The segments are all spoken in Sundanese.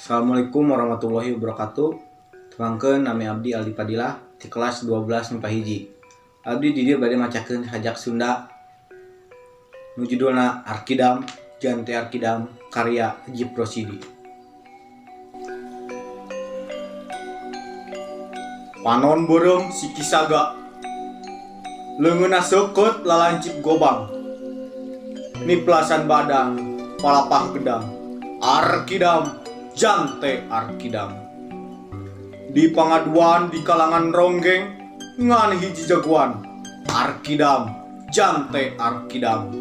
Assalamualaikum warahmatullahi wabarakatuh. Tumangkeun nami abdi Aldi Fadilah di kelas 12 MIPA hiji. Abdi di dieu bade macakeun hajak Sunda nu judulna Arkidam, Jante Arkidam karya Ajip Rosidi. Panon beureum si Kisaga, leungeunna seukeut lalancip gobang, niplasan badang palapah gedang. Arkidam, Jante Arkidam. Di pangaduan di kalangan ronggeng ngan hiji jagoan, Arkidam, Jante Arkidam.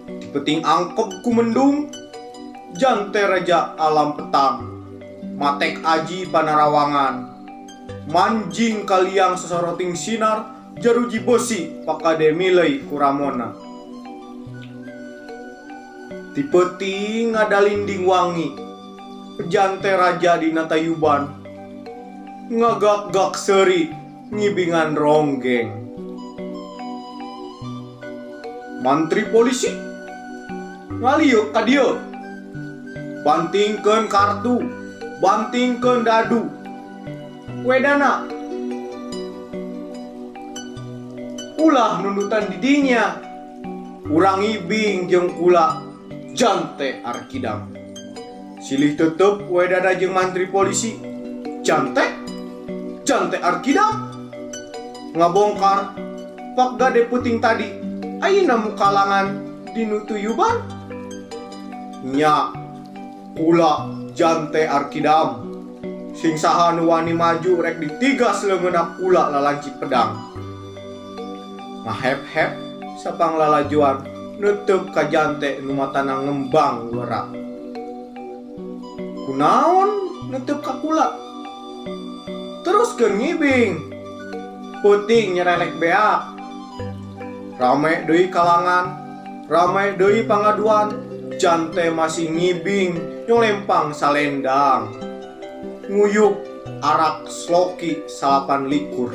Di peting angkep ku mendung, Jante Raja alam petang. Matek aji panarawangan, manjing kaliang sesoroting sinar, jaruji besi pakade milei kuramona. Ti peuting ngadalinding wangi, Jante Raja dina tayuban, ngagak-gak seri ngibingan ronggeng. Mantri polisi ngaliuk ka dieu, bantingkeun kartu, bantingkeun dadu, wedana ulah nundutan didinya, urang ibing jeung kula Jante Arkidam. Silih tetep wedana jeung mantri polisi, Jante Arkidam ngabongkar pak gade puting tadi ayeuna mukalangan dinu tuyuban. Nya kula Jante Arkidam sing saha nu wani maju rek ditigas leungeunna kula lalancip pedang. Ngahep-hep sapang lalajuan neuteub ka Jante nu matana ngembang weura. Kunaon neuteub ka kula? Teruskeun ngibing, peuting nyerelek beak. Rame deui kalangan, rame deui pangaduan, Jante masih ngibing nyolempang salendang, nguyuk arak sloki 8 likur.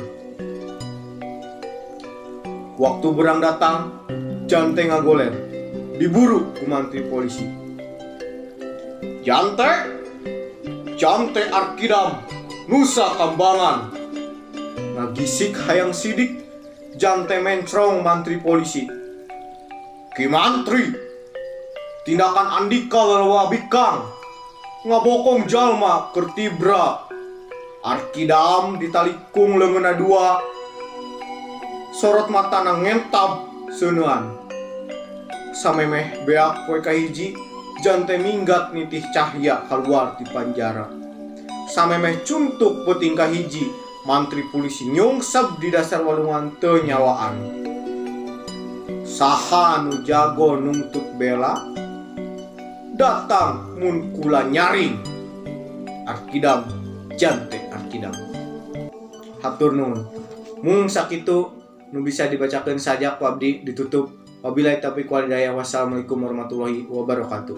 Waktu berang datang, Jante ngagoler, diburu ku mantri polisi. Jante Arkidam, Nusa Kambangan. Ngagisik hayang sidik, Jante mencrong mantri polisi. Ki mantri, tindakan andika lalawa bikang, ngabokong jalma kertibra. Arkidam ditalikung leungeunna dua, sorot matana ngentab seuneuan. Samemeh beak poe kahiji, Jante minggat nitih cahya keluar di panjara. Samemeh cuntuk peuting kahiji, mantri polisi nyungsep di dasar walungan teu nyawaan. Saha nu jago nuntut bela, datang mun kula nyaring. Arkidam, Jante Arkidam. Hatur nuhun. Mung sakitu nu bisa dibacakeun saja ku abdi ditutup. Wabillahi taufiq wal hidayah. Wassalamualaikum warahmatullahi wabarakatuh.